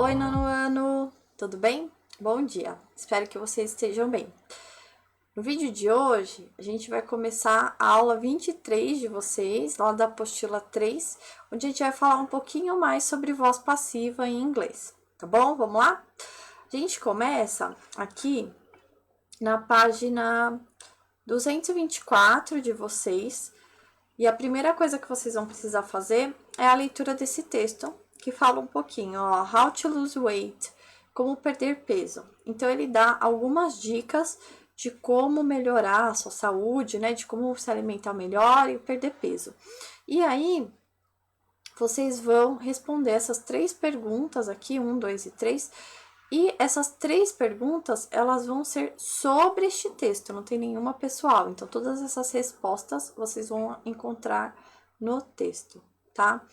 Oi, nono ano, tudo bem? Bom dia, espero que vocês estejam bem. No vídeo de hoje, a gente vai começar a aula 23 de vocês, lá da apostila 3, onde a gente vai falar um pouquinho mais sobre voz passiva em inglês, tá bom? Vamos lá? A gente começa aqui na página 224 de vocês, e a primeira coisa que vocês vão precisar fazer é a leitura desse texto, que fala um pouquinho, ó, How to lose weight, como perder peso. Então, ele dá algumas dicas de como melhorar a sua saúde, né, de como se alimentar melhor e perder peso. E aí, vocês vão responder essas 3 perguntas aqui, 1, 2 e 3, e essas 3 perguntas, elas vão ser sobre este texto, não tem nenhuma pessoal. Então, todas essas respostas vocês vão encontrar no texto, tá?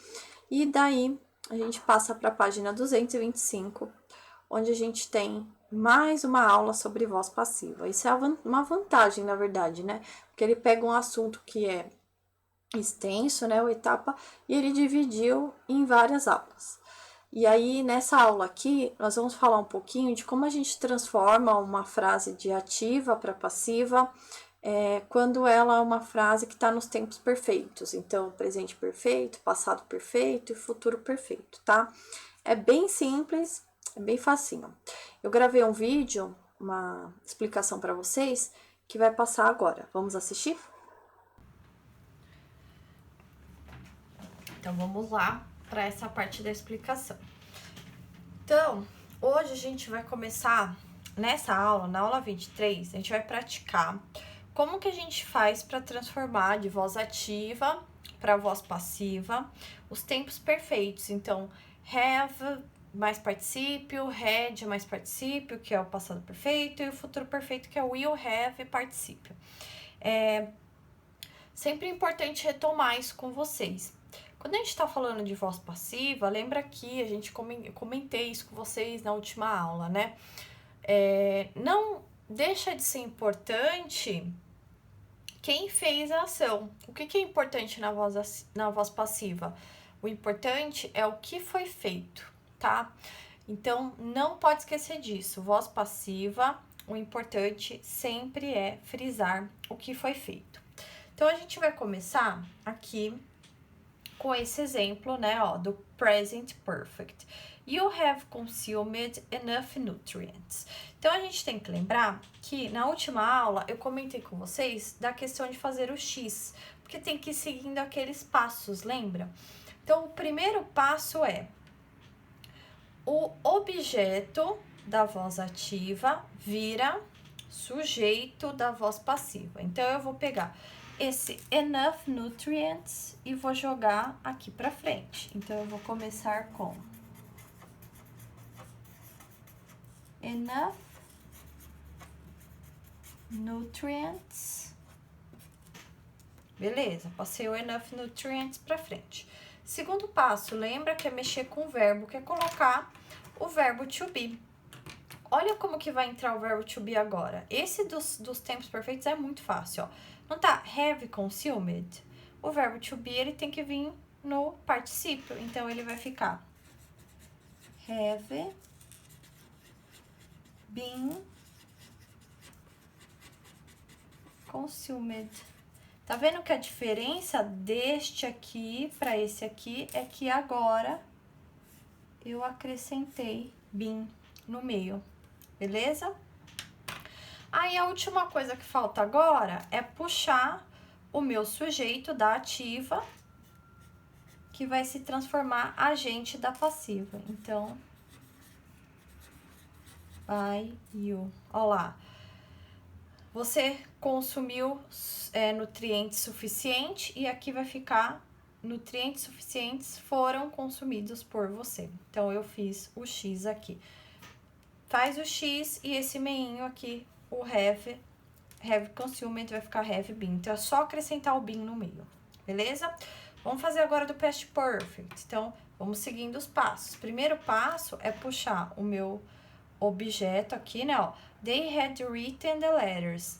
E daí, a gente passa para a página 225, onde a gente tem mais uma aula sobre voz passiva. Isso é uma vantagem, na verdade, né? Porque ele pega um assunto que é extenso, né, o etapa, e ele dividiu em várias aulas. E aí, nessa aula aqui, nós vamos falar um pouquinho de como a gente transforma uma frase de ativa para passiva, quando ela é uma frase que está nos tempos perfeitos. Então, presente perfeito, passado perfeito e futuro perfeito, tá? É bem simples, é bem facinho. Eu gravei um vídeo, uma explicação para vocês, que vai passar agora. Vamos assistir? Então, vamos lá para essa parte da explicação. Então, hoje a gente vai começar, nessa aula, na aula 23, a gente vai praticar como que a gente faz para transformar de voz ativa para voz passiva os tempos perfeitos. Então, have mais particípio, had mais particípio, que é o passado perfeito, e o futuro perfeito, que é o will, have particípio. Sempre é importante retomar isso com vocês. Quando a gente está falando de voz passiva, lembra que a gente comentei isso com vocês na última aula, né? Não deixa de ser importante quem fez a ação. O que é importante na voz passiva? O importante é o que foi feito, tá? Então, não pode esquecer disso. Voz passiva, o importante sempre é frisar o que foi feito. Então, a gente vai começar aqui com esse exemplo, né, ó, do present perfect. You have consumed enough nutrients. Então, a gente tem que lembrar que na última aula eu comentei com vocês da questão de fazer o X, porque tem que ir seguindo aqueles passos, lembra? Então, o primeiro passo é o objeto da voz ativa vira sujeito da voz passiva. Então, eu vou pegar esse enough nutrients e vou jogar aqui pra frente. Então, eu vou começar com enough nutrients. Beleza, passei o enough nutrients pra frente. Segundo passo, lembra que é mexer com o verbo, que é colocar o verbo to be. Olha como que vai entrar o verbo to be agora. Esse dos tempos perfeitos é muito fácil, ó. Não tá have consumed? O verbo to be, ele tem que vir no particípio. Então, ele vai ficar have been consumed. Tá vendo que a diferença deste aqui para esse aqui é que agora eu acrescentei been no meio, beleza? Aí, a última coisa que falta agora é puxar o meu sujeito da ativa, que vai se transformar agente da passiva. Então, by you. Ó lá. Você consumiu nutrientes suficientes e aqui vai ficar nutrientes suficientes foram consumidos por você. Então, eu fiz o X aqui. Faz o X e esse meinho aqui, o have consumed, vai ficar have been. Então, é só acrescentar o been no meio, beleza? Vamos fazer agora do past perfect. Então, vamos seguindo os passos. Primeiro passo é puxar o meu objeto aqui, né, ó. They had written the letters.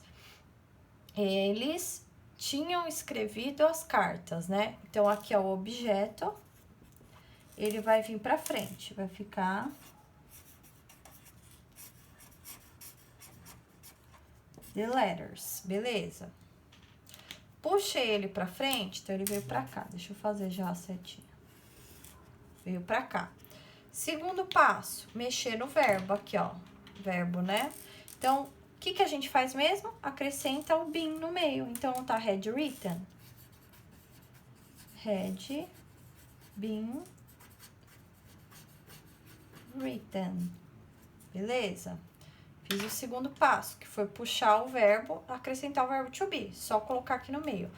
Eles tinham escrevido as cartas, né? Então, aqui é o objeto. Ele vai vir pra frente, vai ficar the letters, beleza? Puxei ele pra frente, então ele veio pra cá. Deixa eu fazer já a setinha. Veio pra cá. Segundo passo, mexer no verbo aqui, ó. Verbo, né? Então, o que a gente faz mesmo? Acrescenta o been no meio. Então, tá had written. Had been written. Beleza? Fiz o segundo passo, que foi puxar o verbo, acrescentar o verbo to be. Só colocar aqui no meio.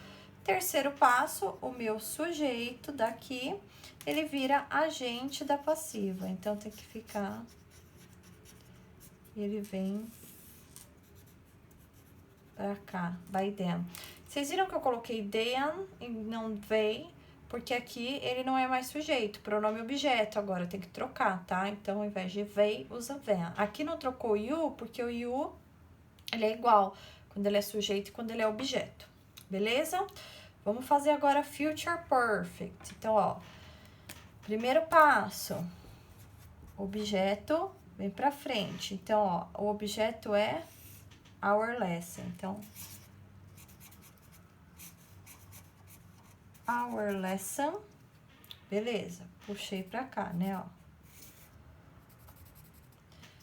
Terceiro passo, o meu sujeito daqui, ele vira agente da passiva. Então, tem que ficar... Ele vem pra cá, by them. Vocês viram que eu coloquei them e não they? Porque aqui ele não é mais sujeito, pronome objeto agora, tem que trocar, tá? Então, ao invés de they, usa them. Aqui não trocou you, porque o you, ele é igual quando ele é sujeito e quando ele é objeto, beleza? Vamos fazer agora future perfect. Então, ó, primeiro passo, objeto vem pra frente. Então, ó, o objeto é our lesson. Então, our lesson, beleza, puxei pra cá, né, ó.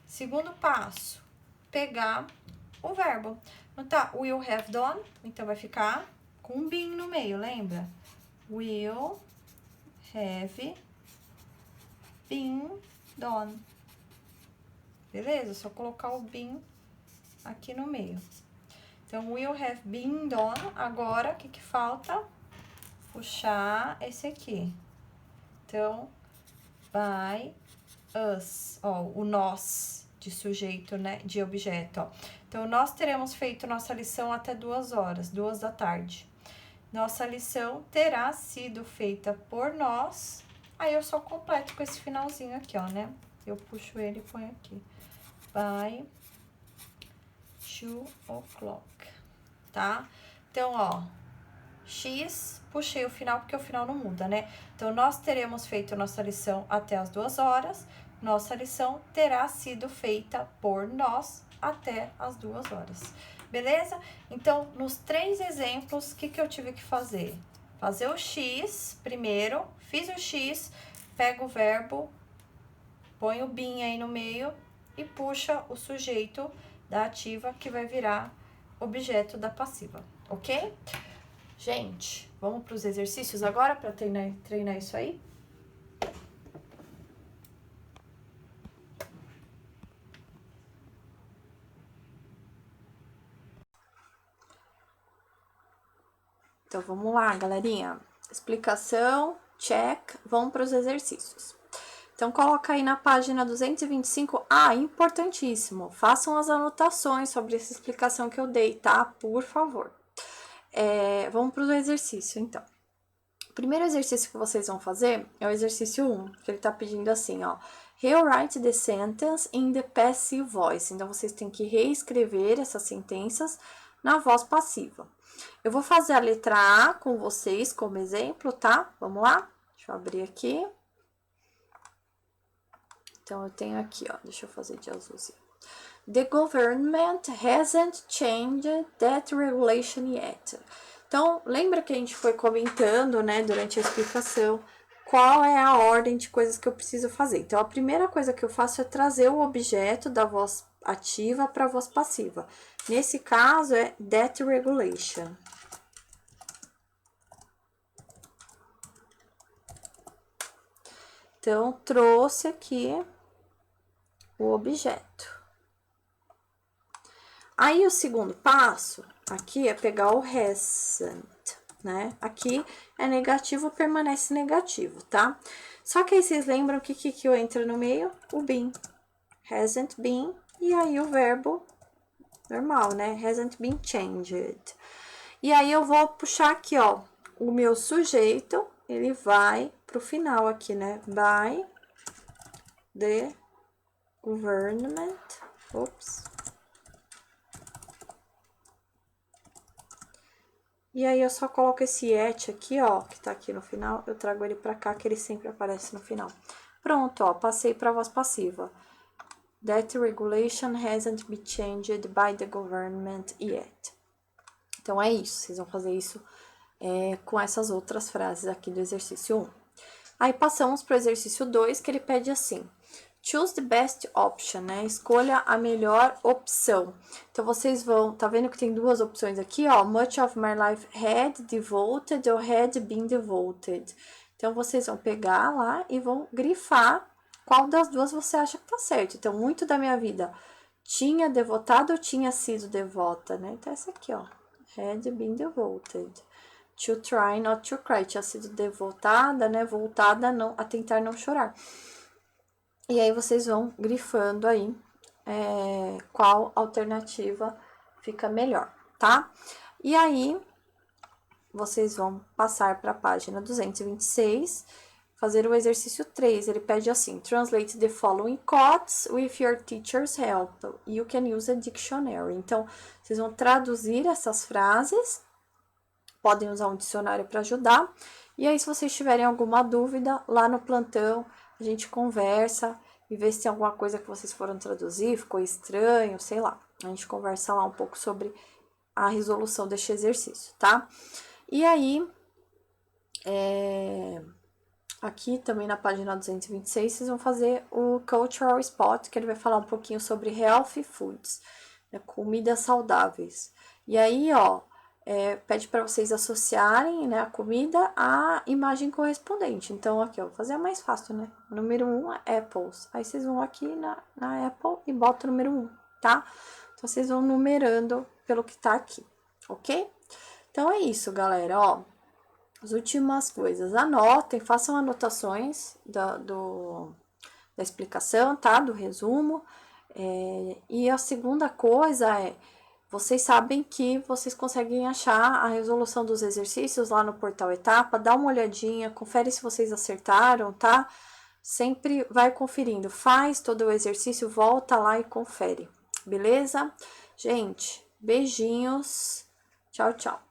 Segundo passo, pegar o verbo. Não tá, will have done, então vai ficar com um been no meio, lembra? Will have been done. Beleza? Só colocar o been aqui no meio. Então, will have been done. Agora, o que falta? Puxar esse aqui. Então, by us. Ó, o nós de sujeito, né? De objeto, ó. Então, nós teremos feito nossa lição até 2 horas, 2 da tarde. Nossa lição terá sido feita por nós. Aí, eu só completo com esse finalzinho aqui, ó, né? Eu puxo ele e ponho aqui. By 2 o'clock, tá? Então, ó, X, puxei o final, porque o final não muda, né? Então, nós teremos feito nossa lição até as 2 horas. Nossa lição terá sido feita por nós até as 2 horas. Beleza? Então, nos 3 exemplos, o que eu tive que fazer? Fazer o X primeiro, fiz o X, pego o verbo, põe o been aí no meio e puxa o sujeito da ativa, que vai virar objeto da passiva, ok? Gente, vamos para os exercícios agora para treinar isso aí? Então, vamos lá, galerinha. Explicação, check, vamos para os exercícios. Então, coloca aí na página 225. Ah, importantíssimo, façam as anotações sobre essa explicação que eu dei, tá? Por favor. Vamos para o exercício, então. O primeiro exercício que vocês vão fazer é o exercício 1, que ele tá pedindo assim, ó. Rewrite the sentence in the passive voice. Então, vocês têm que reescrever essas sentenças na voz passiva. Eu vou fazer a letra A com vocês como exemplo, tá? Vamos lá? Deixa eu abrir aqui. Então, eu tenho aqui, ó. Deixa eu fazer de azulzinho. The government hasn't changed that regulation yet. Então, lembra que a gente foi comentando, né, durante a explicação, qual é a ordem de coisas que eu preciso fazer. Então, a primeira coisa que eu faço é trazer o objeto da voz ativa para a voz passiva. Nesse caso, é that regulation. Então, trouxe aqui o objeto. Aí, o segundo passo, aqui, é pegar o hasn't, né? Aqui é negativo, permanece negativo, tá? Só que aí, vocês lembram que eu entro no meio? O been. Hasn't been, e aí o verbo normal, né? Hasn't been changed. E aí, eu vou puxar aqui, ó, o meu sujeito, ele vai pro final aqui, né? By the government. Ops. E aí, eu só coloco esse et aqui, ó, que tá aqui no final, eu trago ele pra cá, que ele sempre aparece no final. Pronto, ó, passei pra voz passiva. that regulation hasn't been changed by the government yet. Então, é isso. Vocês vão fazer isso com essas outras frases aqui do exercício 1. Aí, passamos para o exercício 2, que ele pede assim. Choose the best option, né? Escolha a melhor opção. Então, vocês vão... Tá vendo que tem duas opções aqui, ó? Much of my life had devoted or had been devoted. Então, vocês vão pegar lá e vão grifar qual das duas você acha que tá certo. Então, muito da minha vida tinha devotado ou tinha sido devota, né? Então, essa aqui, ó. Had been devoted. To try not to cry. Tinha sido devotada, né? Voltada a tentar não chorar. E aí, vocês vão grifando aí qual alternativa fica melhor, tá? E aí, vocês vão passar para a página 226, fazer o exercício 3. Ele pede assim, translate the following quotes with your teacher's help. You can use a dictionary. Então, vocês vão traduzir essas frases, podem usar um dicionário para ajudar. E aí, se vocês tiverem alguma dúvida, lá no plantão, a gente conversa e vê se tem alguma coisa que vocês foram traduzir, ficou estranho, sei lá. A gente conversa lá um pouco sobre a resolução deste exercício, tá? E aí, aqui também na página 226, vocês vão fazer o Cultural Spot, que ele vai falar um pouquinho sobre Healthy Foods, né, comidas saudáveis. E aí, ó, pede para vocês associarem, né, a comida à imagem correspondente. Então, aqui, ó, vou fazer a mais fácil, né? O número 1 é apples. Aí, vocês vão aqui na Apple e botam o número 1, tá? Então, vocês vão numerando pelo que tá aqui, ok? Então, é isso, galera, ó. As últimas coisas, anotem, façam anotações da explicação, tá? Do resumo. E a segunda coisa vocês sabem que vocês conseguem achar a resolução dos exercícios lá no portal Etapa, dá uma olhadinha, confere se vocês acertaram, tá? Sempre vai conferindo, faz todo o exercício, volta lá e confere, beleza? Gente, beijinhos, tchau, tchau.